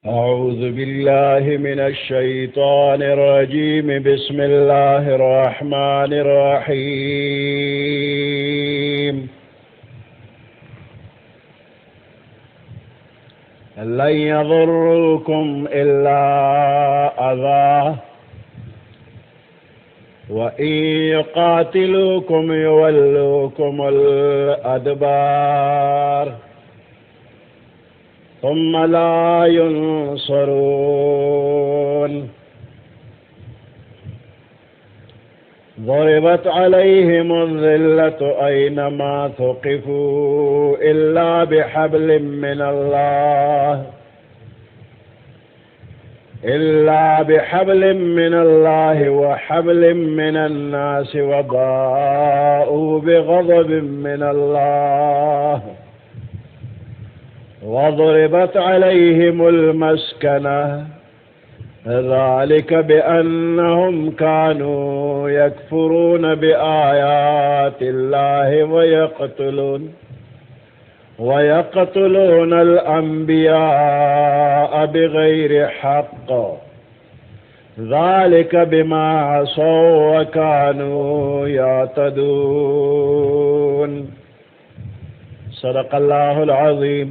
أعوذ بالله من الشيطان الرجيم بسم الله الرحمن الرحيم لن يضركم إلا أذى وإن يقاتلوكم يولوكم الأدبار ثم لا ينصرون ضربت عليهم الذلة أينما ثقفوا إلا بحبل من الله وحبل من الناس وباءوا بغضب من الله وضربت عليهم المسكنة ذلك بأنهم كانوا يكفرون بآيات الله ويقتلون الأنبياء بغير حق ذلك بما عصوا وكانوا يعتدون صدق الله العظيم.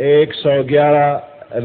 111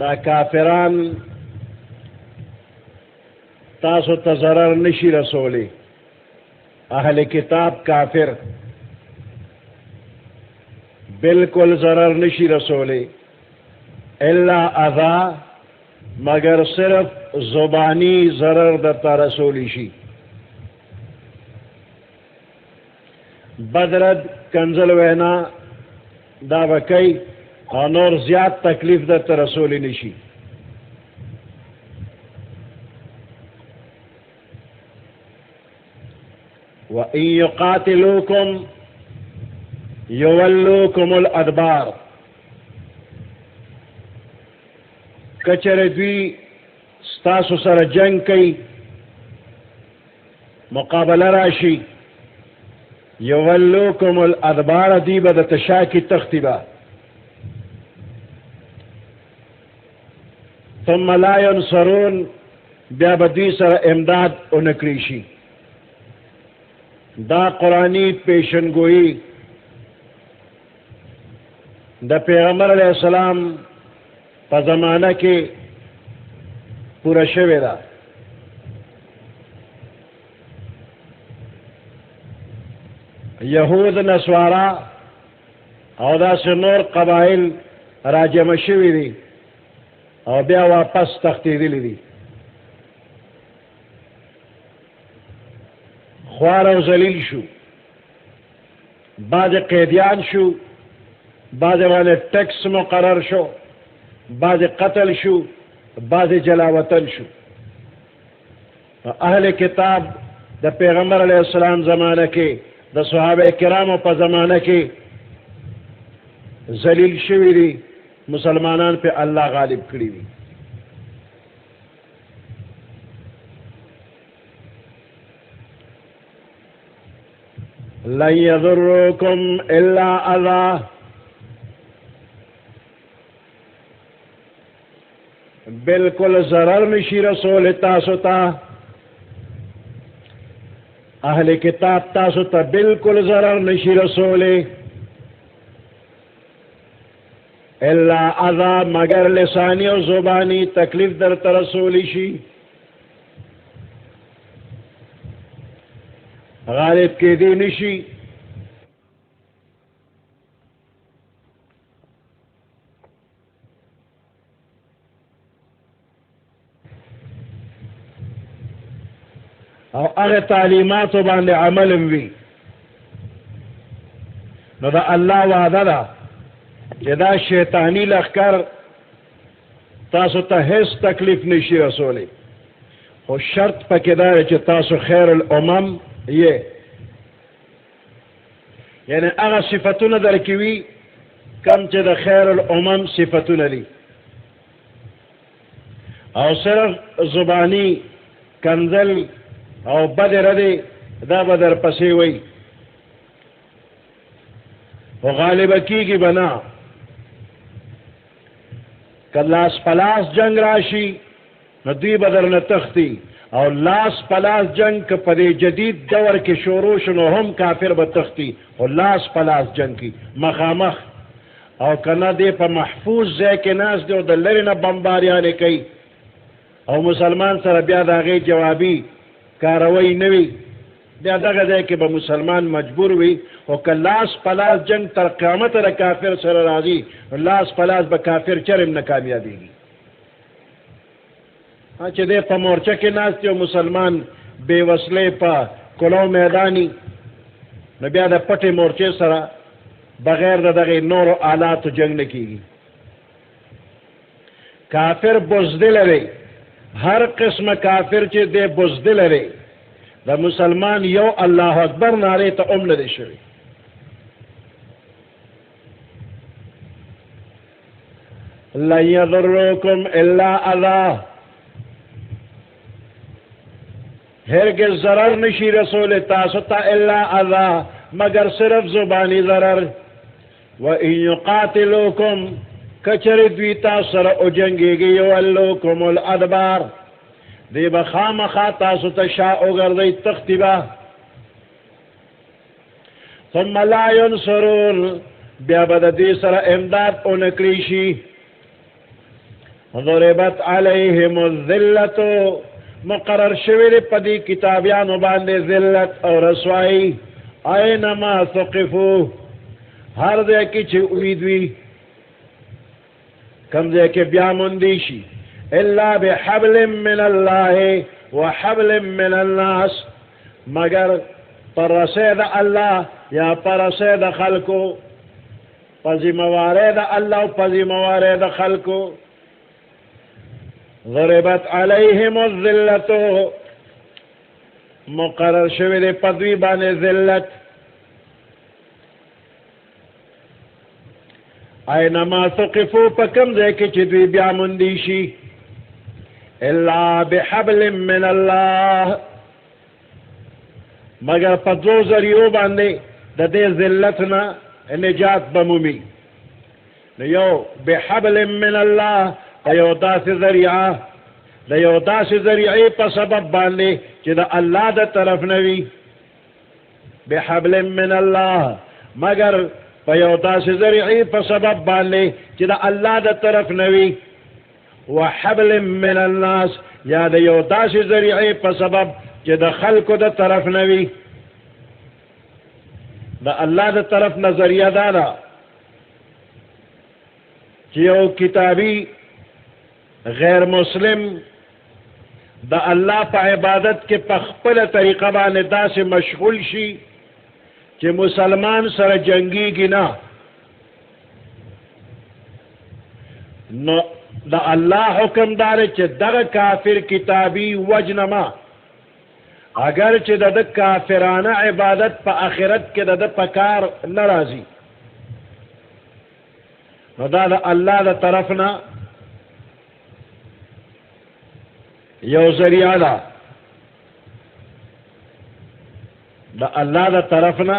دا کافران تاسو ته ضرر نشي رسولی. اهل کتاب کافر بالکل ضرر نشي رسولی الا اذا مگر صرف زبانی ضرر درته رسولی شي. بدرد کنزل وینا دا وکی اور نور زیاد تکلیف در رسول نشی. وَإِن يُقَاتِلُوكُمْ يُوَلُّوكُمُ الْأَدْبَارَ کچر دوی ستاسو سر جنگ کئی مقابلہ راشی يُوَلُّوكُمُ الْأَدْبَارَ دی با دا تشاکی تختی با ثم لا ينصرون بیا بدوی سر امداد انکریشی. دا قرآنی پیشنگوئی دا پیغمبر علیہ السلام پا زمانہ کے پورا شوے دا. یہود نسوارا او دا سے نور قبائل راجم شوی دی او بیا واپس تختیدلی دی. خوار او ذلیل شو، بعض قیدیان شو، بعض والے ٹیکس مقرر شو، بعض قتل شو، بعض جلاوطن شو. اہل کتاب دا پیغمبر علیہ السلام زمانہ کے دا صحابہ کرام پا زمانہ کے ذلیل شوی دی، مسلمانان پہ اللہ غالب کری دی. لن یضرکم الا اذى بالکل ضرر نشی رسول تاسو تا. اہل کتاب تاسو تا بالکل ضرر نشی رسولے الا اذى مگر لسانی و زبانی تکلیف در ترسولی شی. غالب کے دی نشی. او اغه تعلیماتو باندې عمل وی نو دا الله وعده ده چې دا شیطانی لښکر تاسو ته هیڅ تکلیف نشي رسولی، خو شرط پکې دا دی چې تاسو خیر الامم یې، یعنی هغه صفتونه درکې وي کم چې د خیر الامم صفتونه دي، او صرف زبانی کنزل او بد ردی دا به در پسې وي، خو غالبه کېږي به نه. که لاس پلاس جنگ راشي نو دوی به درنه تښتي، او لاس پلاس جنگ که په دې جدید دور کې شروع شو نو هم کافر به تښتي، خو لاس پلاس جنگ کی مخامخ، او که نه دی په محفوظ ځای کې ناست دی او د لرې نه بمباریانې کوي او مسلمان سره بیا د هغې جوابي کاروی نه وي، بیا دغه ځای کې به مسلمان مجبور وي. خو که لاس پلاس جنگ تر قیامته د کافر سره راځي نو لاس پلاس به کافر چرم نه کامیابېږي. چې دی په مورچه کې ناست او مسلمان بې وسلې په کلو میداني، نو بیا د پټې مورچې سره بغیر د دغې نورو آلاتو جنگ نه کېږي. کافر بزدل دی، هر قسمه کافر چې دی بزدل دی، د مسلمان یو الله اکبر نارې ته هم نه دی شوی. لن یضرکم الا اذی، هرگز ضرر نشی رسول تاسو ته الا اذی، مگر صرف زبانی ضرر. و ان یقاتلوکم، کچر دوی تاسو سره وجنګېږي، یولوکم الادبار، دی به خامخا تاسو ته شا وګرځئ، تښتي به. ثم لا ینصرون، بیا به د دې سره امداد ونه کړی شي. ضربت علیهم الذلة، مقرر شوی دی په دې کتابیانو باندې ذلت او رسوایی، اینما ثقفو، هر ځای کې چې امید وي، کم ځای کې بیا موندی شي، الا بحبل من الله وحبل من الناس، مگر پرسه د الله یا پرسه د خلکو، پذیمواره د الله او پذیمواره د خلکو. ضربت علیهم الذلة، مقرر شوی دی په دوی باندې ذلت. اینما ثقفو، په کوم ځای کې چې دوی بیا موندی شي، الا بحبل من الله، مگر په دوو ذریعو باندې د دې ذلت نه نجات بمومي. نو یو بحبل من الله، د یو داسې ذریعه، د یو داسې ذریعې په سبب باندې چې د الله د طرف نه وي، بحبل من الله، مگر په یو داسې ذریعې په سبب باندې چې د الله د طرف نه وي. وحبل من الناس، یا د یو داسې ذریعې په سبب چې د خلکو د طرف نه وي. د الله د طرف نظریه دا ده چې یو کتابي غیر مسلم د الله په عبادت کې په خپله طریقه باندې داسې مشغول شي چې مسلمان سره جنګیږي نه، نو د الله حکم داره چې دغه کافر کتابي وجنما، اگر چې د کافرانه عبادت په آخرت کې د په کار نه راځي، نو دا د الله د طرف نه یو ذریعہ ده، د الله د طرف نه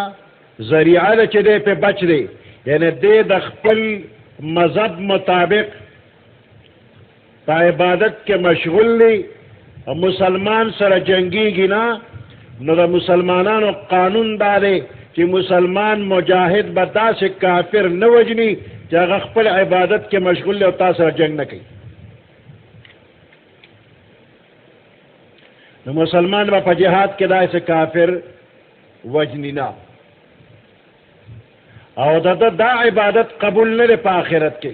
ذریعہ ده چې دی په بچ دی، یعنی دی د خپل مذهب مطابق په عبادت کې مشغول دی، مسلمان سره جنگیږي نه، نو د مسلمانانو قانون دا دی چې مسلمان مجاهد به داسې کافر نه وجني چې هغه خپل عبادت کې مشغول دی او تا سره جنگ نه کوي. نو مسلمان با پا جہاد کے دائے سے کافر وجنی نا، او دا عبادت قبول نہ پا آخرت کے.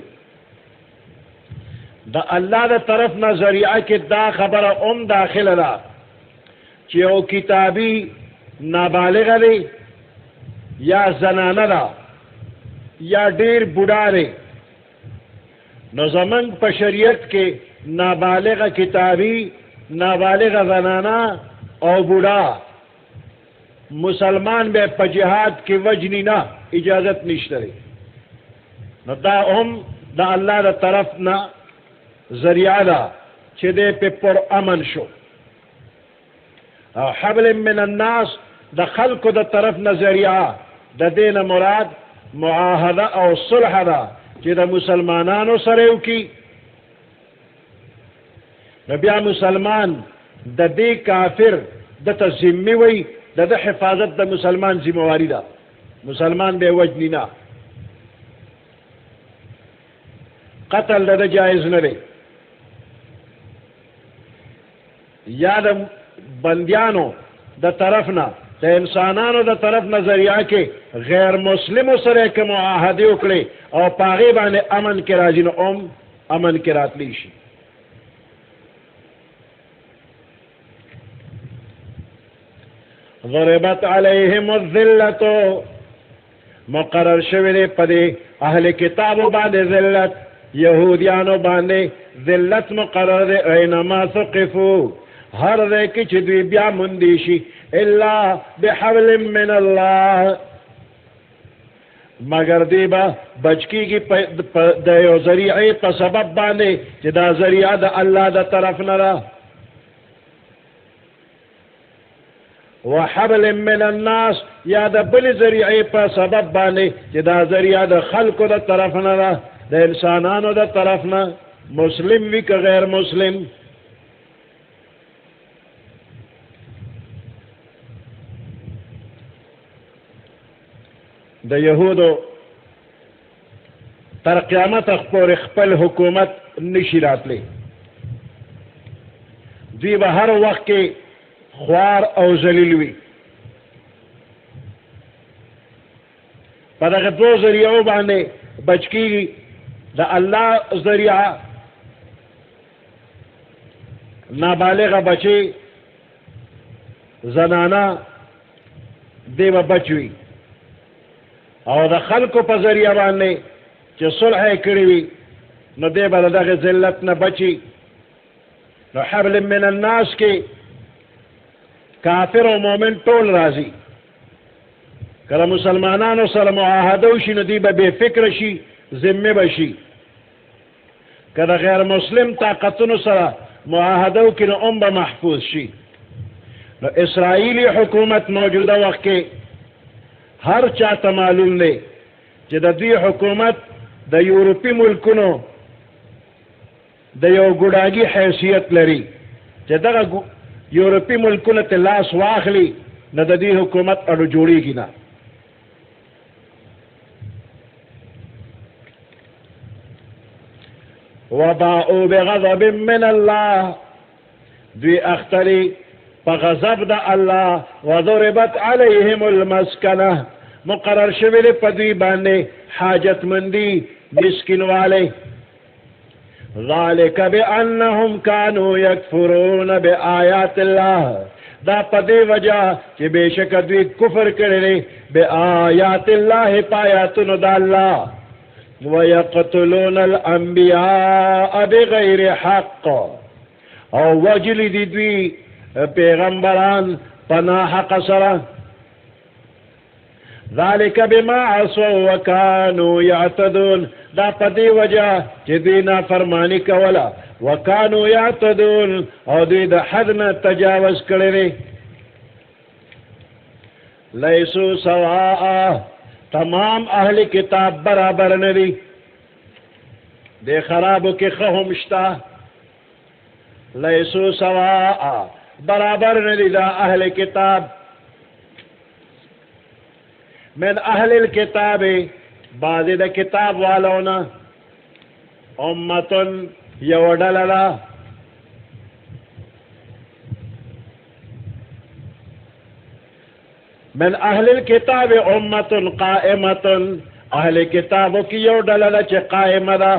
دا اللہ دا طرف نہ ذریعہ کے دا خبر داخل دا چی او کتابی نابالغ دی یا زنانہ دا، یا ډیر بوډا دی، نو زمنګ په شریعت کې نابالغه کتابی، نابالغه زنانا او بوډا مسلمان به په جهاد کې وجنی نه، اجازت نشته دی. نو دا هم دا الله دا طرف نه ذریعہ دا چې دې په پر امن شو. او حبل من الناس دا خلق دا طرف نه ذریعہ دا دین مراد معاهده او صلح دا چې دا مسلمانانو سره وکي. نو بیا مسلمان د دې کافر د ته ذمي وي، د حفاظت د مسلمان ذمہواری ده، مسلمان به وجنی نه، قتل د جایز نه دی. یا د بندیانو د طرف نه، د انسانانو د طرف نه ذریعہ کې غیر مسلمو سره که معاهده وکړي او په هغې باندې امن کې راځي، نو امن کې راتلی شي. ضربت علیہم الذلت، مقرر شوی دی پدی اہل کتابو باندې ذلت، یہودیانو باندې ذلت مقرر دی. اینما ثقفو، ہر دے کی چھ دوی بیا مندی شی، الا بحبل من اللہ، مگر دی با بچکی کی دیو ذریعی پا سبب باندے چھ دا ذریعہ دا اللہ دا طرف نرا. وحبل من الناس، یا دا بل ذریعی پا سبب باندے چھ دا ذریعہ دا خلق دا طرف نرا، دا انسانانو دا طرف نا، مسلم وی که غیر مسلم. دا یہودو تر قیامت اخپور خپل حکومت نشی راتلی، دوی با ہر وقت کے خوار او ذلیلوی. پر اگر دو ذریعوں باندے بچکی دا اللہ ذریعہ، نابالغ بچے زنانا دے با بچوی، او دا خلقو پا ذریعہ باندے چه صلح کروی نو دے با دا ذلت نہ بچی. نو حبل من الناس کے کافر و مومن طول رازی، کلا مسلمانانو سر معاہدو شی نو دی با بے فکر شی، ذمہ بشی. کلا غیر مسلم طاقتنو سر معاہدو کی نو با محفوظ شی. نو اسرائیلی حکومت موجودہ وقت کے ہر چاہتا معلوم لے کہ دا دوی حکومت دا یورپی ملکونو دا یو گڑاگی حیثیت لری، کہ دا یورپی ملکونو تے لاس واخلی نا دا دی حکومت اڑو جوڑی گی نا. وباؤ بغضب من اللہ، دوی اختری فغضب دا اللہ، وضربت علیہم المسکنہ، مقرر شویل پدوی باندے حاجت مندی مسکن والے. ذالک بانہم کانوا یکفرون بآیات اللہ، دا پدی وجہ کہ بے شک دوی کفر کرے بآیات اللہ، پایاتن دا اللہ. ویقتلون الانبیاء بغیر حق، او وجل دی دوی پیغمبران پناہ قصرہ. ذالک بما عصوا وکانوا یعتدون، دا پدی وجہ چی دوی نافرمانی کولا، وکانوا یعتدون، او دوی دا حدنا تجاوز کرنے. لیسو سواء، تمام اہل کتاب برابر ندی، دے خرابو کی خہمشتا. لیسو سواء، برابر ندی دا اہل کتاب. من اہل الکتاب، بعض دا کتاب والونا، امتن یوڈللا، من اہل الکتاب امتن قائمتن، اہل کتابو کی یوڈللا چے قائم دا،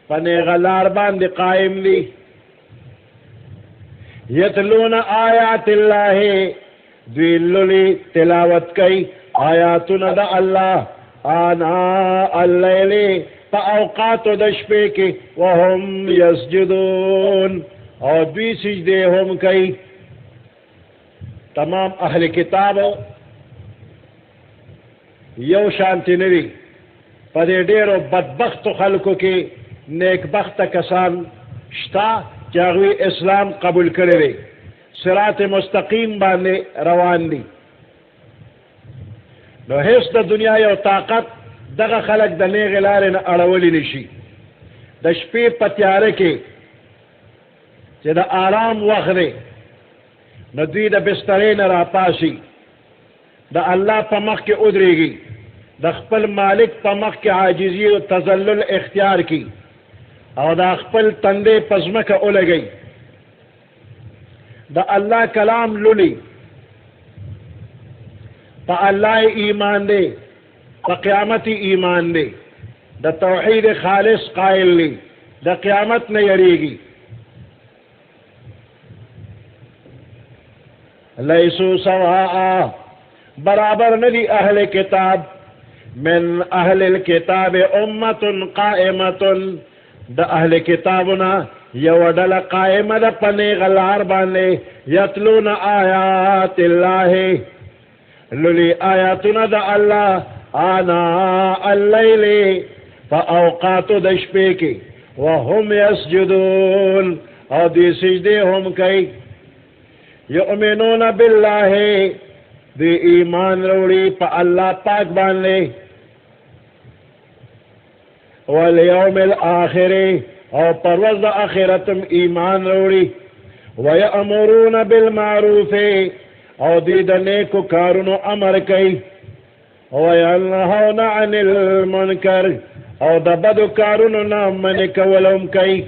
پنے غلار باندی قائم دی. یتلون آیات اللہ، دوی للی تلاوت کئی آیاتنا دا اللہ، آناء اللیل پا اوقاتو د شپې کې وهم یسجدون او دوی سجدے هم کوي. تمام اهل کتاب یو شانتی نوی پا دے ډیرو بدبخت خلکو کې نیک بخت کسان شتا چاگوی اسلام قبول کرے صراط مستقیم باندې روان دی. نو هیڅ د دنیا یو طاقت دغه خلق د نیغې لارې نه اړولی نشي. د شپې په تیاره کې چې د آرام وخت دی نو دوی د بسترې نه راپاسي، د الله په مخ کې ودرېږي، د خپل مالک په مخ کې عاجزي او تذلل اختیار کی او د خپل تندې په ځمکه ولګي، د الله کلام لولي، په الله ایمان دی، په قیامت ایمان دی، د توحید خالص قائل دی، د قیامت نه یریږي. لیسو سواء برابر ندی اہل کتاب من اہل الکتاب امت قائمت دا اہل کتابنا یو ڈل قائم دا پنے غلار بانے یتلون آیات اللہ للی آیاتنا دا اللہ آنا اللیل فا اوقات دشپے کی وهم یسجدون او دی سجدے ہم کئی یؤمنون باللہ دی ایمان روڑی پا اللہ پاک بانے والیوم الآخر او پروز آخرتم ایمان روڑی ویأمرون بالمعروف او دی دنیکو کارونو امر کئی وینہون عن المنکر او دا بدو کارونو نامن کولم کئی.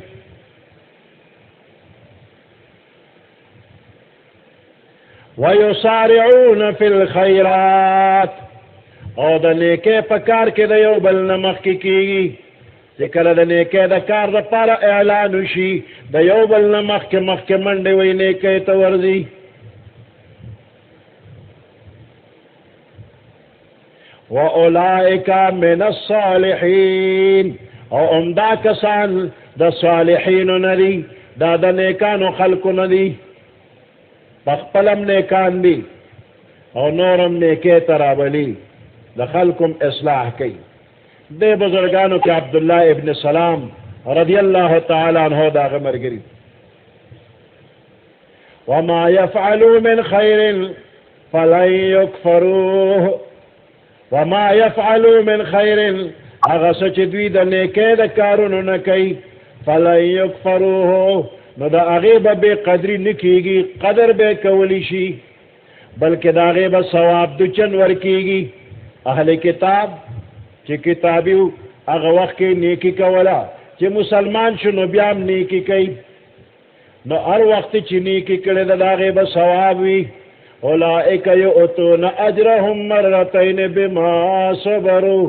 وَيُسَارِعُونَ فِي الْخَيْرَاتِ او د نیکه په کار کې د یو بل نه مخکې کېږي چې کله د نیکه د کار دپاره اعلان وشي د یو بل نه مخکې منډې وایي نیکۍ ته ورځي. وَأُولَئِكَ مِنَ الصَّالِحِينَ او عمدا کسان د صالحینو نه دي، دا د نیکانو خلکو نه دي، پخپلم نیکان دی او نورم نیکی ترابلی د خلقم اصلاح کی. دے بزرگانو کی عبداللہ ابن سلام رضی اللہ تعالی عنہ دا غمرگری وما يفعلوا من خیر فلن يكفروه وما يفعلوا من خیر اغا سچ دوی دا نیکی دا کارونو نکی فلن يكفروه نو دا غیب بے قدری نکیگی، قدر بے کولی شی بلکہ دا غیب ثواب دو چن ورکیگی. اہل کتاب چی کتابیو اغا وقت کی نیکی کولا چی مسلمان شنو بیام نیکی کئی نو ہر وقت چی نیکی کڑے دا غیب ثواب وی. اولائک یؤتون اجرهم مرتین بما صبروا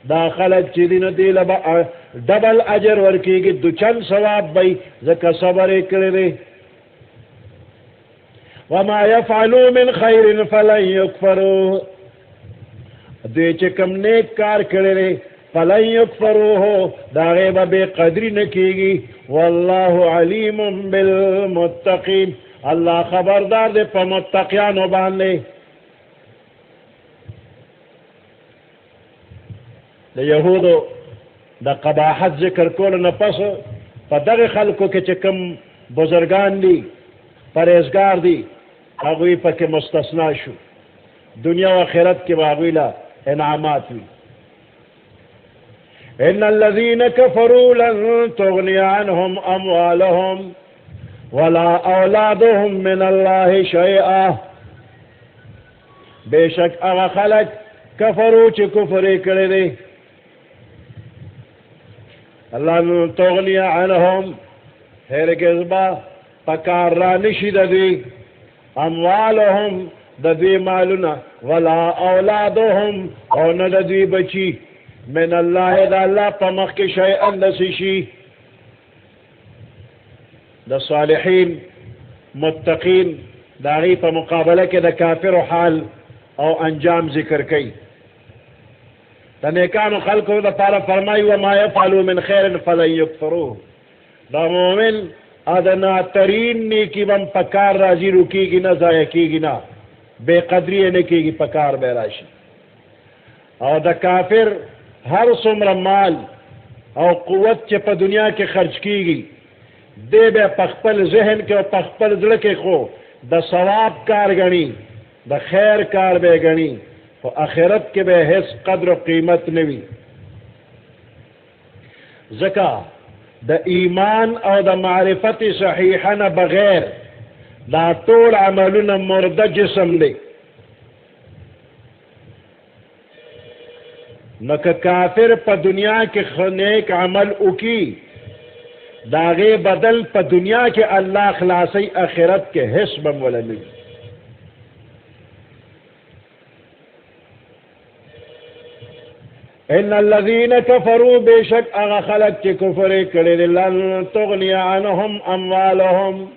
دا خلق چی دین دیل با ڈبل اجر ورکیگی، دو چند ثواب بی زکا صبر کرے. وما يفعلوا من خیر فلن یکفروا دوی چکم نیک کار کرے فلن یکفروه دا غیب بے قدری نکیگی. واللہ علیم بالمتقین اللہ خبردار دے پا متقیانو باندے. دا یہودو دا قباحت ذکر کول نه پس په دغه خلکو کې چې کوم بزرگان دي پرهیزګار دي هغوی پکې مستثنا شو، دنیا و آخرت کې به هغوی له انعامات وي. ان الذين كفروا لن تغني عنهم اموالهم ولا اولادهم من الله شيئا بشک هغه خلک کفرو چې کفر یې کړی دی لن تغنی عنهم هرگز با پکار را نشی دوی اموالهم دوی مالونا ولا اولادهم او نه دوی بچی من الله دا اللہ پا مخ شیئن دسشی. دا صالحین متقین داغی پا مقابلہ کے دا کافر و حال او انجام ذکر کئی. د نیکانو خلکو دپاره فرمایي وما یفعلوا من خیر فلن یکفروه. دا مومن ادناترین نیکی بم پکار راځي رکیږي نه ضایع کیږي نه بے قدری نه کیږي پکار به راشي. او د کافر هر څومره مال او قوت چې په دنیا کې خرج کیږي دی به په خپل ذهن کې او په خپل زړه کې خو د ثواب کار غني د خیر کار به غني خو آخرت کې به هیڅ قدر او قیمت نه وي. ځکه د ایمان او د معرفت صحیحه نه بغیر دا ټول عملونه مرده جسم دی. نو که کافر په دنیا کې نیک عمل وکي د هغې بدل په دنیا کې الله خلاصي آخرت کې هیڅ به موله نه وي. ان الذين كفروا بشك اغا خلق چې کفر کړي لن تغني عنهم اموالهم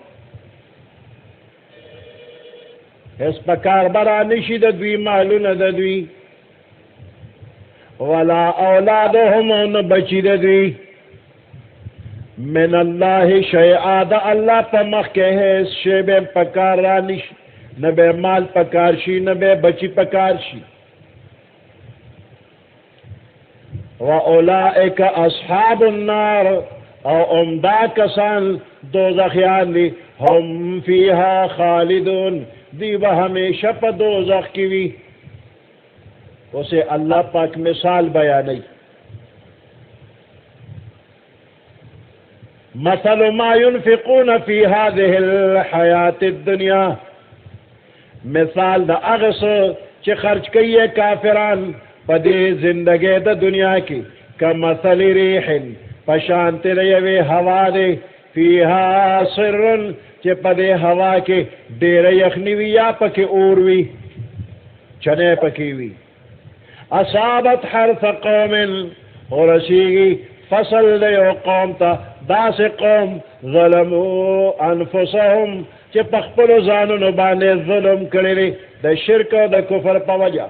هیڅ په کار برا نشي د دوی مالونه د دوی ولا اولادهم نه بچي د دوی من الله شيئا د الله په مخ کې هیڅ شی به په کار را نشي نه به مال په کار شي نه به بچي په کار شي. وَأُولَئِكَ أَصْحَابُ النَّارِ او امدا کسان دوزخیان دی هم فیها خالدون دی به ہمیشہ پا دوزخ کی وی. اسے اللہ پاک مثال بیانی مثل ما ينفقون في هذه الحیات الدنیا مثال دا اغس چی خرچ کئیے کافران پدی زندگی دا دنیا کی کمثل ریح پشانت ریوی ہوا دے فیہا سرن چی پدی ہوا کی دیر یخنیوی یا پکی اوروی چنے پکیوی اصابت حرث قوم ورسیگی فصل دیو قوم تا داس قوم ظلمو انفسهم چی پخپلو زانونو بانے ظلم کردی دا شرک و دا کفر پا وجہ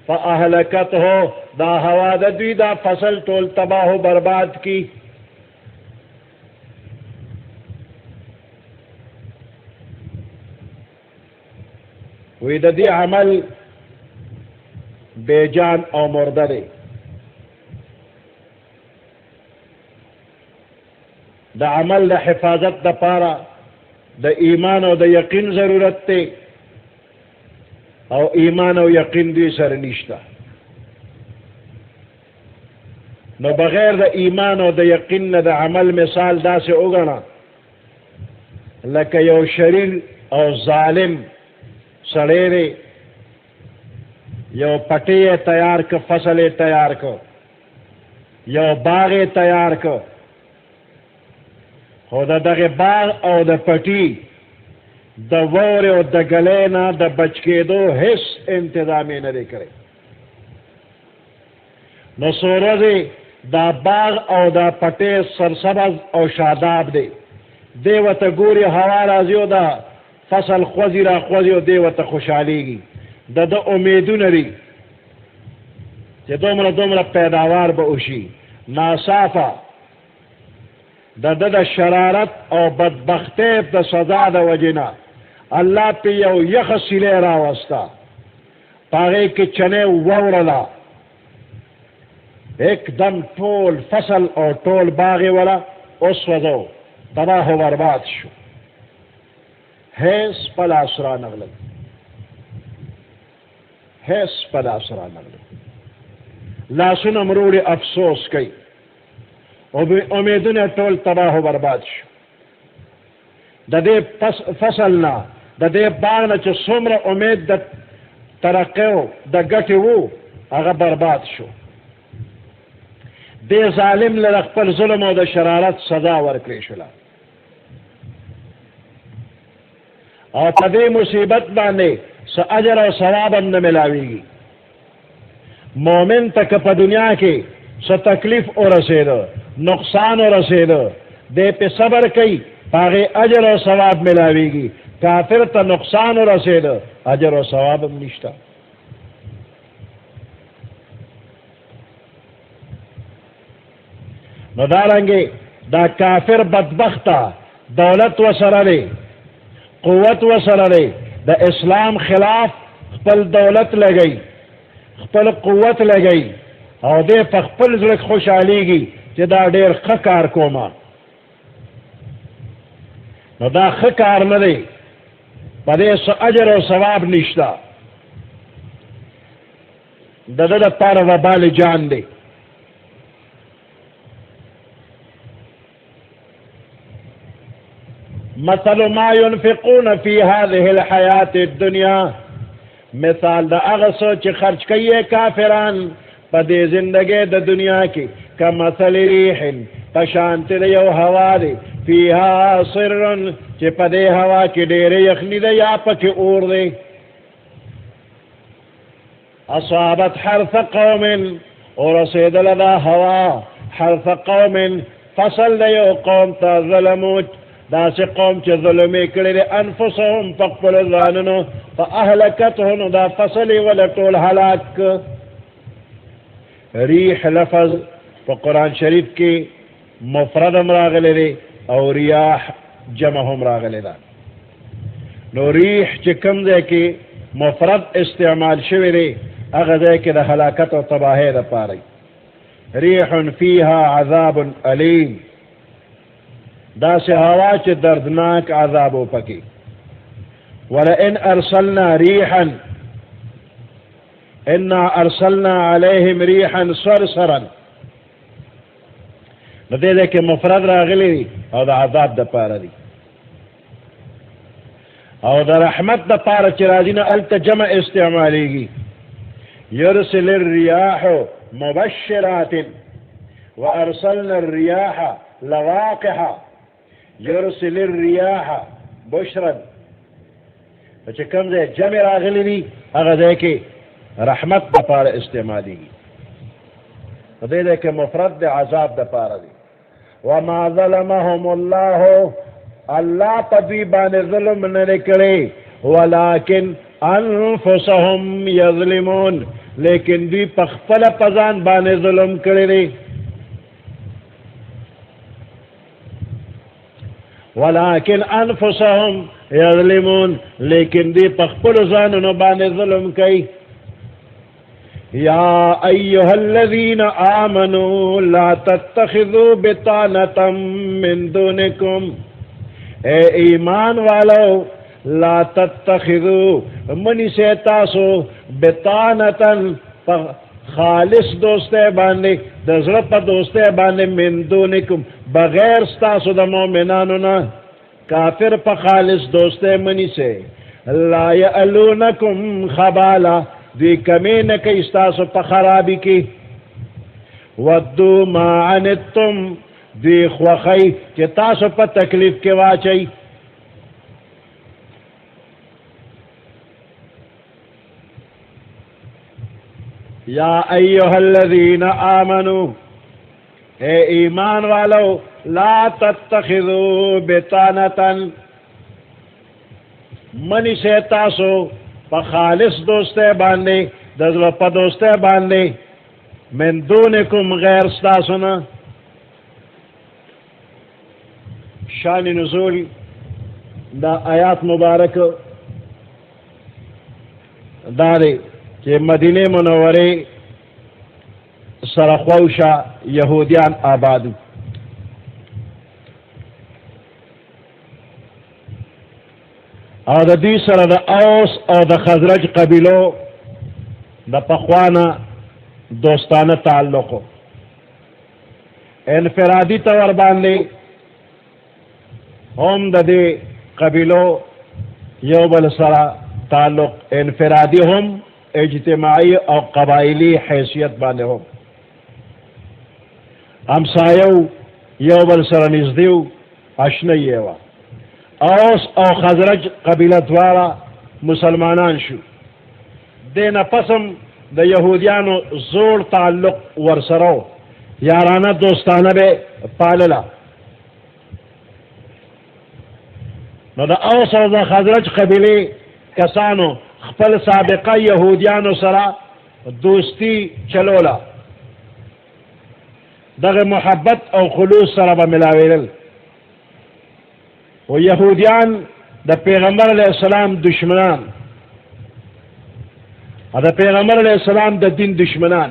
فاہلکت ہو دا ہوا دا دوی دا فصل ٹول تباہ و برباد کی. وی دا دی عمل بے جان او مردہ دے. دا عمل دا حفاظت دا پارا دا ایمان او دا یقین ضرورت تے او ایمان او یقین دی سر نشتا. نو بغیر دا ایمان او دا یقین دا عمل مثال دا سے اگنا لکه یو شریر او ظالم سڑیرے یو پٹی تیار کا فصل تیار کا یو باغ تیار کا خو دا دغه باغ او دا پٹی دا وور او دا گلینا دا بچکے دو حس انتظامی ندے کرے. نو سورزی دا باغ او دا پٹے سرسبز او شاداب دے دیوتا گوری ہوا رازیو دا فصل خوزی را خوزی و دیوتا خوشحالی گی دا دا امیدو نری چی دومرا پیداوار با اوشی ناصافا دا شرارت او بدبختیب دا سزا دا وجنا اللہ پی یو یخ سلے راوستا پاگے کی چنے وورلا ایک دم ٹول فصل اور ٹول باغی والا اس وزو تباہ و برباد شو. حیث پلا سرا نغلق حیث پلا سرا نغلق لاسن امروڑ افسوس کئی امیدن ٹول تباہ و برباد شو. دا دے فصلنا دا دے باغنا چو سمر امید دا ترقیو دا گٹی وو اگا برباد شو. دے ظالم لرخ پر ظلم و دا شرارت سزا ورکلی شلا اور پا دے مصیبت بانے سا اجر و ثواب ہم نہ ملاویگی. مومن تک پا دنیا کے سا تکلیف او رسید نقصان او رسید دے پہ صبر کئی پاگے اجر و ثواب ملاویگی. کافر تا نقصان او رسید اجر و ثواب ہم نشتا. نو دارنګې دا کافر بدبخته دولت وسره دی، قوت وسره دی، د اسلام خلاف خپل دولت لګئی، خپل قوت لګئی، او دې په خپل زړه خوشحالیږي چې دا ډېر ښه کار کومه. نو دا ښه کار نه دی، په دې څه اجر او ثواب نشته، د ده دپاره وبال جان دی. مثل ما ينفقون في هذه الحياة الدنيا، مثال د هغه څه چې خرج کوي کافران په دې زندګۍ د دنیا کې، کمثل ریح په شانتې د یو هوا دی، فیها صر چې په دې هوا کې ډېرې یخني ده یا پکې اور دی، اصابت حرث قوم ورسېدله دا هوا حرث قوم فصل د یو قوم ته ظلمو داسې قوم چې ظلم یې کړی دی انفسهم په خپلو ځانونو فاهلکته نو دا فصل یې وله ټول هلاک. ریح لفظ په قرآن شریف کې مفرد هم راغلی دی او ریاح جمع هم راغلی ده. نو ریح چې کوم ځای کې مفرد استعمال شوی دی هغه ځای کې د هلاکت او تباهۍ دپاره ریح فیها عذاب علیم، داسې هوا چې دردناک عذاب و پکې. ولئن ارسلنا ریحا انا ارسلنا علیهم ریحا صرصرا، نو دې ځای کې مفرد راغلی دی او د عذاب دپاره دی، او د رحمت دپاره چې راځي نو هلته جمع استعمالیږي. یرسل الریاح مبشرات وارسلنا الریاح لواقحا، یرسل الریاح بشرا، چې کوم ځای جمع راغلی دی هغه ځای کې رحمت دپاره استعمالیږي، په دې ځای کې مفرد د عذاب دپاره دی. وما ظلمهم الله، الله په دوی باندې ظلم نه دی کړی، ولکن انفسهم یظلمون، لیکن دوی په خپله په ځان باندې ظلم کړی دی. ولکن انفسهم یظلمون، لیکن دوی په خپلو ځانونو باندې ظلم کوي. یا ایها الذین آمنوا لا تتخذوا بطانة من دونکم، اے ایمان والو لا تتخذوا منی سے تاسو بطانة خالص دوستے باندې د زړه په دوستے باندې من دونکم بغیر ستاسو د مؤمنانو نه، کافر په خالص دوستے منی سے. لا یعلونکم خبالا، دوی کمی نه کوي ستاسو په خرابي کې. ودو ما عنتم، دوی خوښوي چې تاسو په تکلیف کې واچئ. یا ایها الذین آمنوا، اے ایمان والو لا تتخذوا بطانة، منی سے تاسو په خالص دوستے باندې د زړه په دوستے باندې من دونکم غیر ستاسو نه. شان نزول دا آیات مبارک دا دی چې مدینه منورې سره خواوشا یهودیان آبادو، او د دوی سره د اوس او د خزرج قبیلو د پخوانه دوستانه تعلقو، انفرادی طور باندې هم د دې قبیلو یو بل سره تعلق انفرادی هم اجتماعی او قبائلی حیثیت باندې هم همسایو یو بل سره نږدې اشنایی یې وه. اوس او خزرج قبیله دواړه مسلمانان شو، دې نه پسم د یهودیانو زوړ تعلق ورسره و، یارانه دوستانه به پالله. نو د اوس او د خزرج قبیلې کسانو خپل سابقه یهودیانو سره دوستی چلوله. دغه محبت او خلوص سره به ملاویدل. و یهودیان د پیغمبر علیه السلام دشمنان، د پیغمبر علیه السلام د دین دشمنان.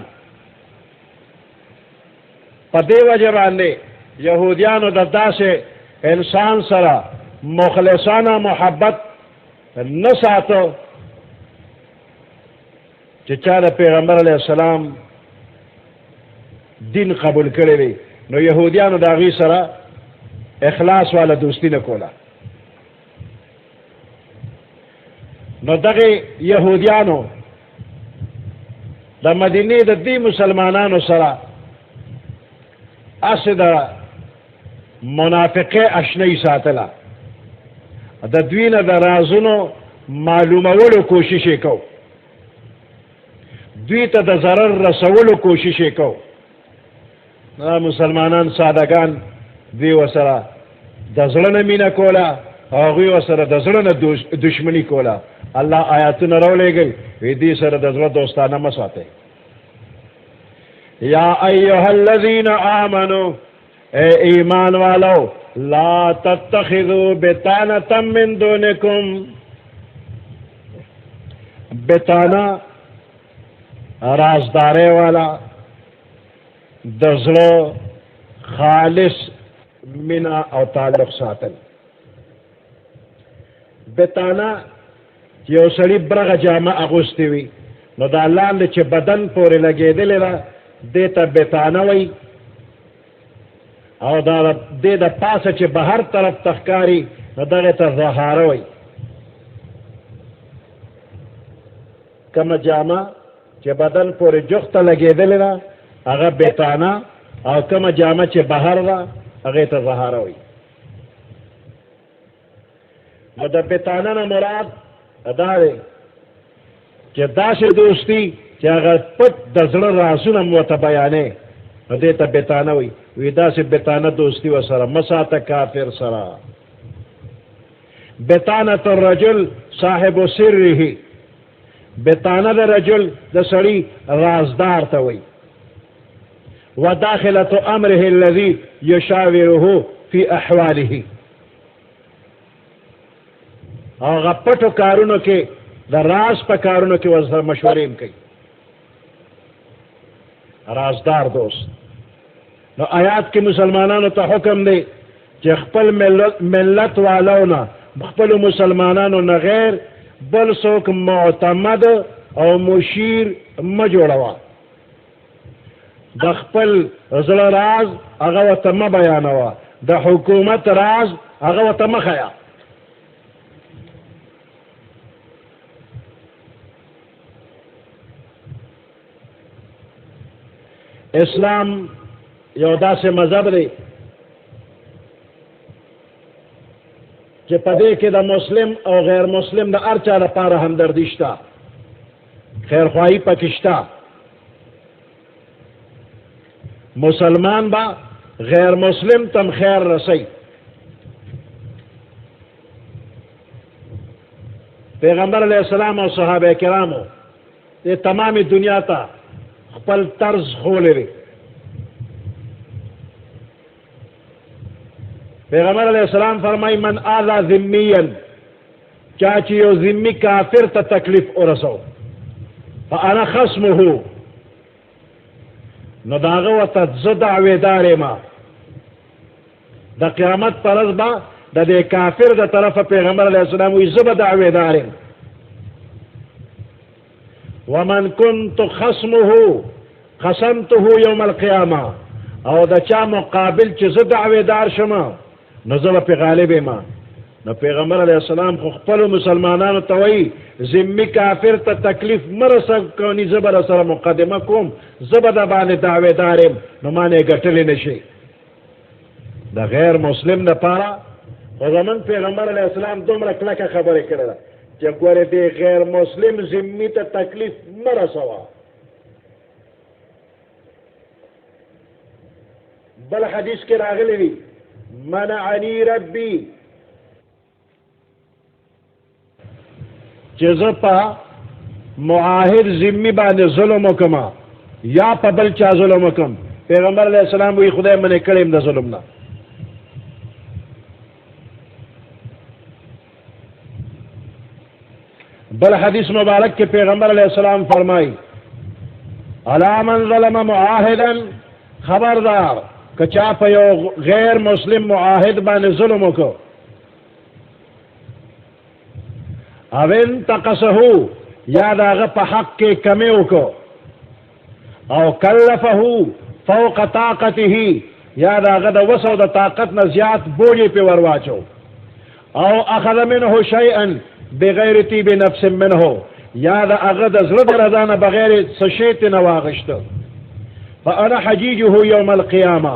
په دې وجه باندې یهودیانو د داسې انسان سره مخلصانه محبت نه ساتو چې چا د پیغمبر علیه السلام دین قبول کړی دی، نو یهودیانو د هغې سره اخلاص والا دوستی نه کوله. نو دغه یهودیانو د مدینې د دې مسلمانانو سره اسې د منافقې اشنۍ ساتله، د دوی نه د رازونو معلومولو کوشش یې کو، دوی ته د ضرر رسولو کوشش یې کو. مسلمانان سادهګان دوی ورسره د زړه نه مینه کوله او هغوی ورسره د زړه نه دشمني کوله. الله آیاتونه راولېږئ وی دې سره د زړه دوستانه مه ساتئ. یا ایها الذین آمنوا، اے ایمان والو، لا تتخذوا بطانة من دونکم. بطانه رازدارے والا، د زړه خالص منا او تعلق ساتل. بطانه یو سړي برغه جامه اغوستې وي، نو دا لاندې چې بدن پورې لګېدلې ده دې ته بطانه وایي، او دا دې د پاسه چې بهر طرف ته ښکاري نو دغې ته ظهاره وایي. کومه جامه چې بدن پورې جوخته لګېدلې ده هغه بطانه، او کومه جامه چې بهر ده هغې ته ظهاره وایي. نو د بطانه نه مراد دا دی چې داسې دوستي چې هغه پټ د زړه رازونه مو ورته بیانې، نو دې ته بطانه وایي. وی داسې بطانه دوستي ورسره مه ساته کافر سره. بطانة الرجل صاحب سره، بطانه د رجل د سړي رازدار ته وایي. وداخلة امره الذي يشاوره في احواله، هغه پټو کارونو کې د راز په کارونو کې ورسره مشورې هم کوي. رازدار دوست. نو آیات کې مسلمانانو ته حکم دی چې خپل ملت والو نه، خپلو مسلمانانو نه غیر بل څوک معتمد او مشیر مه جوړوه. د خپل زړه راز هغه ورته مه بیانوه، د حکومت راز هغه ورته مه ښیه. اسلام یو داسې مذهب دی چې په دې کې د مسلم او غیر مسلم د هر چا لپاره همدردي شته، خیرخواهي پکې شته. مسلمان به غیر مسلم تم خیر رسی. پیغمبر علیہ السلام او صحابه کرامو دې تمامي دنیا ته خپل طرز خولی دی. پیغمبر علیہ السلام فرمائی من آذا ذمیا، چاچی یو ذمی کافر تا تکلیف ارسو فانا خصمه، نو داغه ورته زه دعویدار ما د قیامت پر ورځ به د دې کافر د طرفه پیغمبر علیہ السلام وی زه به دعویدار یم. ومن كنت خصمه خصمته يوم القيامه، او د چا مقابل چې زه دعویدار شم نو زه به پې غالب یم. نو پیغمبر علیہ السلام خو خپلو مسلمانانو ته وایي ذمي کافر ته تکلیف مه رسوني، زه به سره مقدمه کوم، زه به د باندې دعویدار یم، نو ما نه یې ګټلی نه شي. د غیر مسلم دپاره خو زمونږ پیغمبر علیہ السلام دومره کلکه خبرې کړې ده چې ګورې دې غیر مسلم ذمي ته تکلیف مه رسوه. بل حدیث کې راغلی دی منعنی ربی، چې زه په معاهد ذمي باندې ظلم وکم یا په بل چا ظلم وکم پیغمبر علیہ السلام وی خدای منې کړم د ظلم نه. بل حدیث مبارک کے پیغمبر علیہ السلام فرمائی الا من ظلم معاہدا خبردار کچا پیو غیر مسلم معاہد بان ظلم کو او انتقصه یا داغ پا حق کے کمیو کو او کلفه فوق طاقته یا داغ دا وسو دا طاقت نزیات بوجی پی ورواچو او اخذ منه شیئا بغیر طیب نفس منه یا دا اغد زرد رضان بغیر سشیت نواغشت فانا حجیجه یوم القیامة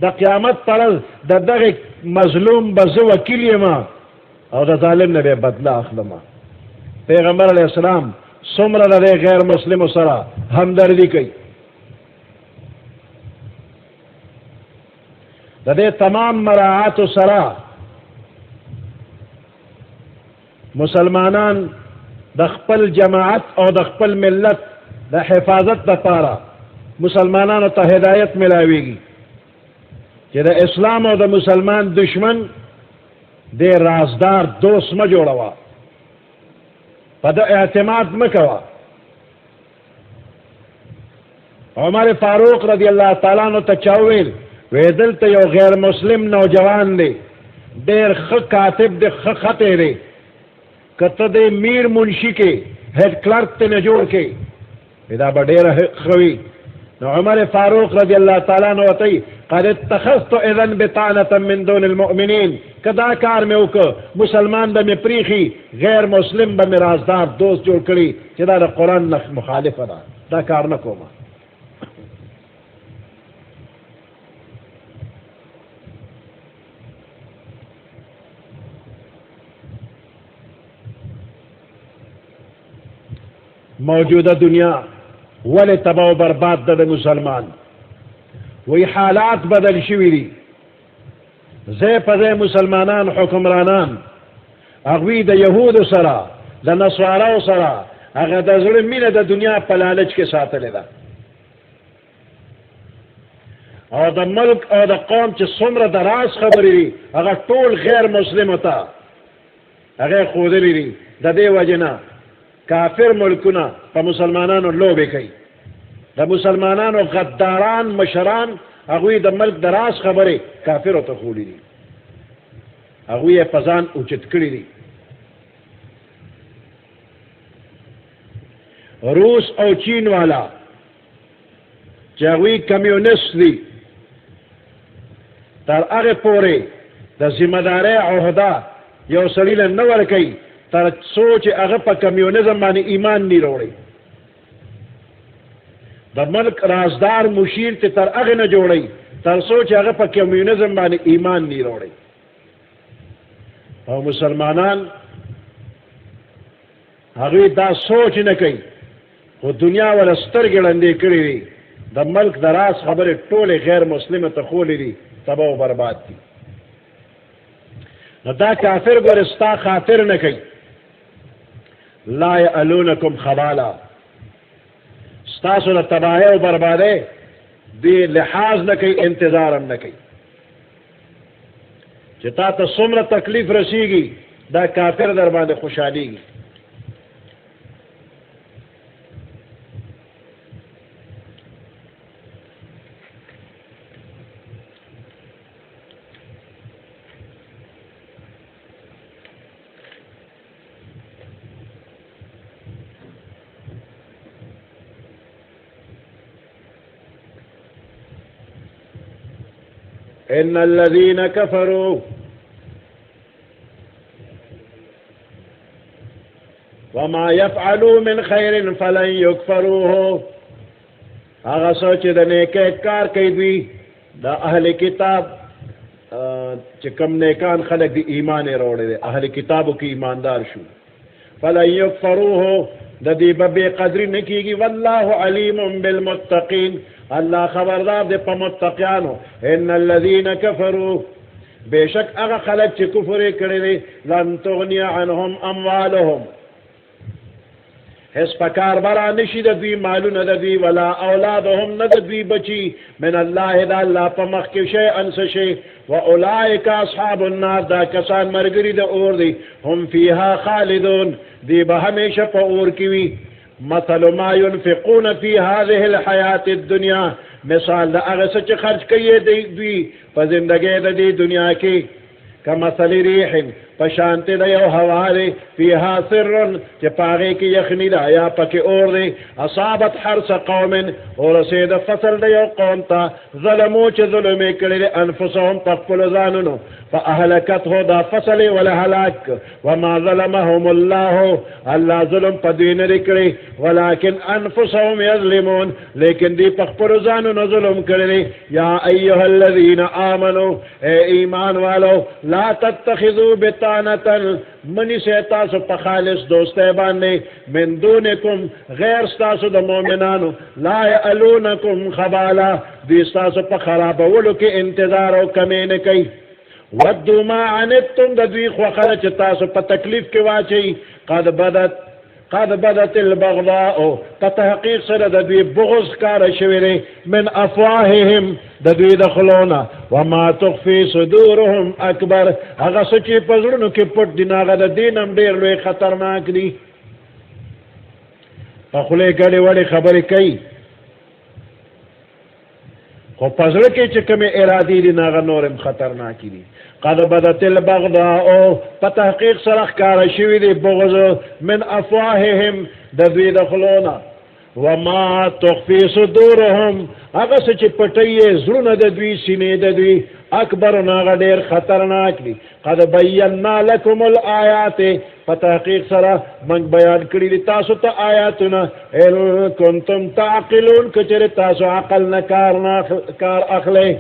دا قیامت پرز دا دغی مظلوم بزو وکیلی ما او دا ظالم نبی بدلا اخلما. پیغمبر علیہ السلام سمر دا غیر مسلم سرا ہمدردی کئی دا دے تمام مراعات سرا مسلمانان د خپل جماعت او د خپل ملت د حفاظت لپاره مسلمانانو ته هدایت ملاویږي چې د اسلام او د مسلمان دشمن د رازدار دوست ما جوړوا په د اعتماد مکوا. عمر فاروق رضی اللہ تعالیٰ عنہ ته چاویل ویدل ته یو غیر مسلم نوجوان دی ډیر ښه کاتب دی ښه خطی دی کته دے میر منشی کے ہیڈ کلرک تے نجوڑ کے ادا بڑیر خوی نو عمر فاروق رضی اللہ تعالیٰ عنہ وطی قد اتخذت اذن بطانتا من دون المؤمنین کدا کار میں اوکا مسلمان با میں پریخی غیر مسلم با میں رازدار دوست جوڑ کری چدا دا قرآن مخالف دا کار نکو ما. موجودہ دنیا ولی تباہ و برباد دا مسلمان وی حالات بدل شوی دی زی پزی مسلمانان حکمرانان اغوی دا یہود سرا دا نصوارا سرا اگر دا ظلم مین دا دنیا پلالچ کے ساتھ لیدا اور دا ملک اور دا قوم چی سمر دراز خبری دی اگر طول غیر مسلم تا اگر خودلی دی دا دے وجنا کافر ملکنا پا مسلمانانو لوبے کئی دا مسلمانانو غداران مشران اگوی دا ملک دراز خبرے کافر تا خولی دی اگوی پزان اوچت کری دی. روس او چین والا چاگوی کمیونسٹ دی تر اغی پورے دا ذمہ دارے عہدہ یو سلیل نور کئی تر سوچ اگر پا کمیونزم بانی ایمان نی روڑی دا ملک رازدار مشیر تی تر اگر نہ جوڑی تر سوچ اگر پا کمیونزم بانی ایمان نی روڑی. اور مسلمانان اگر دا سوچ نہ کئی وہ دنیا والا سترگی لندے کری دی دا ملک دا راز خبر ٹولے غیر مسلم تخولی دی تباہ و برباد دی. دا کافر گرستا خاطر نہ کئی لا یعلونکم خبالا ستاسو دا تباہی و بربادے دی لحاظ نہ کئی انتظارم نہ کئی چتا تا سمر تکلیف رسی گی دا کافر دربان خوشحالی گی. ان الذين كفروا وما يفعلوا من خير فلن يكفروه اغا سوچ دنے کے کار کئی بھی دا اہل کتاب چکم نیکان خلق دی ایمان روڑے دے اہل کتابو کی ایماندار شو فلن يكفروه دا دی ببی قدری نکی گی واللہ علیم بالمتقین اللہ خبردار دے پا متقیانو ان الذین کفروا بے شک اغا خلق چی کفر کرے دے لن تغنی عنہم اموالہم هیڅ پکار برا نشي د دوی مالونه د دوی ولا اولادهم نه د دوی بچي من الله د الله په مخ کې شی انس شي واولئک اصحاب النار دا کسان مرګري د اور دي هم فيها خالدون دی به همیشه په اور کې وي مثل ما ينفقون في هذه الحياة الدنيا مثال د هغه څه چې خرج کوي دوی په زندګۍ د دې دنیا کې کمثل ریح پشانت د یو هوا دی فيها سر چې پاغې کې یخني ده یا پکې اور دی اصابت حرث قوم ورسېد فصل د یو قوم ته ظلمو چې ظلم یې کړی دی انفسهم په خپلو ځانونو فاهلکته دا فصل یې ولا هلاک وما ظلمهم الله الله ظلم په دوی نه دی کړی ولکن انفسهم یظلمون لیکن دوی په خپلو ځانونو ظلم کړی دی یا ایها الذین آمنوا اے ایمان والو لا تتخذوا منی سے تاسو په خالص دوسته باندې من دونکم غیر تاسو د مؤمنانو لا یعلونکم خبالا دې تاسو په خرابولو کې انتظار او کمی نه کوي ودوا ما عنتم د دوی خو خلک تاسو په تکلیف کې واچي قد بدت البغضاء تحقیق سره د دوی بغض کار شوی دی من افواههم د دوی د خلونا وما تخفي صدورهم اکبر هغه څه چې په زړونو کې پټ دي هغه د دین هم ډېر لوی خطرناک دي په خولې ګډې وړې خبرې کوي خو په زړه کې چې کومې ارادې دي هغه نور هم خطرناکې دي قد بدت البغضاء په تحقیق سره ښکاره شوي دي بغض من افواههم د دوی د خولونه وما تخفي صدورهم هغه څه چې پټوي یې زړونه د دوی سینې د دوی اکبر هغه ډېر خطرناک دي قد بینا لکم الآیات په تحقیق سره موږ بیان کړي دي تاسو ته آیاتونه ان کنتم تعقلون که چېرې تاسو عقل نه کار اخلئ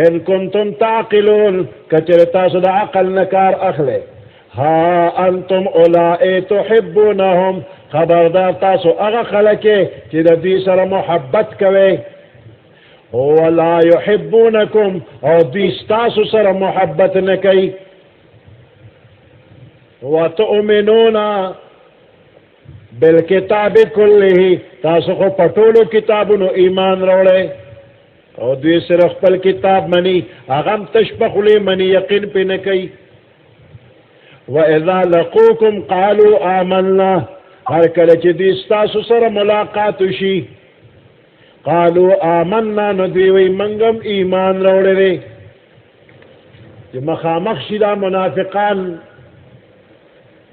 ان کنتم تعقلون کچر تاسو د عقل نه کار اخلئ ها انتم اولائی تحبونهم خبردار تاسو هغه خلک چې د دوی سره محبت کوئ ولا يحبونکم او دوی ستاسو سره محبت نه کوي وتؤمنون بالکتاب کله تاسو خو په ټولو کتابونو ایمان راوړئ او دوی صرف خپل کتاب منی هغه هم تش په خولې منی یقین پې نه کوي واذا لقوکم قالوا آمنا هر کله چې دوی ستاسو سره ملاقات وشي قالوا آمنا نو دوی وایي موږ هم ایمان راوړی دی چې مخامخ شي دا منافقان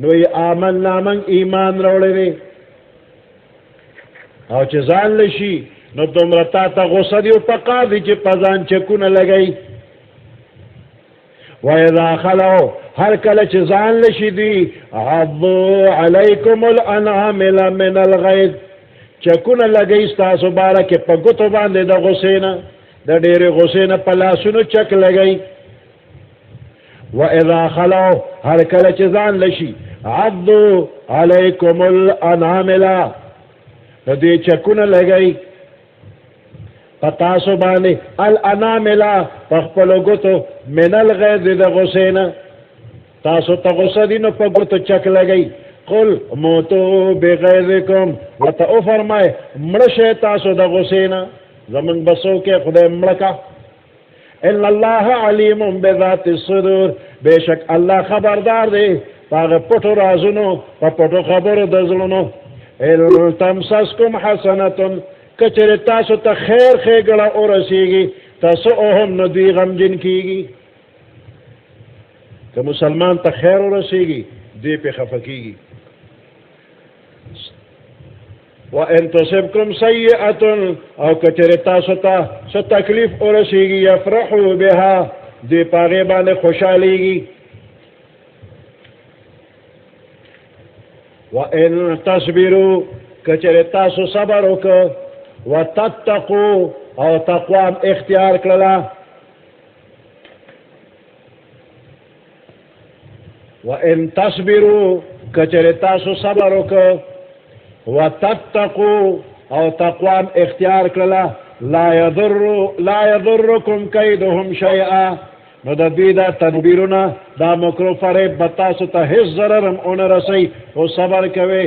نو یې آمنا موږ ایمان راوړی دی او چې ځان لشي نو دومره تا ته غوسه دي او پکار دي چې په ځان چکونه لګئ واذا خلو هر کله چې ځان لشي دي عضوا علیکم الانامل من الغیظ چکونه لګئ ستاسو باره کې په ګوتو باندې د غوسې نه د ډېرې غوسې نه په لاسونو چک لګئ واذا خلو هر کله چې ځان لشي عضوا علیکم الانامل د دې چکونه لګئ پتاسو باندې الاناملا پخپلو ګوتو من الغیظ د غوسې نه تاسو ته غوسه دي نو په ګوتو چک لګئ قل موتو بغیظکم ورته وفرمایئ مړه شئ تاسو د غوسې نه زمونږ بسو کې خدای مړه کا ان الله علیم بذات الصدور بېشک الله خبردار دی په هغه پټو رازونو په پټو خبرو د زړونو ان تمسسکم حسنة کچره تاسو ته خیر ښېګړه ورسېږي تاسو هم نو دوی غمجن کېږي که مسلمان ته خیر ورسېږي دوی پې خفه کېږي وان تصبکم سیئة او کچره تاسو ته څه تکلیف ورسېږي یفرحوا بها دوی په هغې باندې خوشحالېږي وان تصبروا کچره تاسو صبر وکړه وتتقوا او تقوا اختیار کړله وان تصبروا کچره تاسو صبر وکړه وتتقوا او تقوا اختیار کړله لا يضركم كيدهم شيئا نو د دوی دا تدبیرونه دا مکرو فریب به تاسو ته هیڅ ضرر هم ونه رسوي او صبر کوئ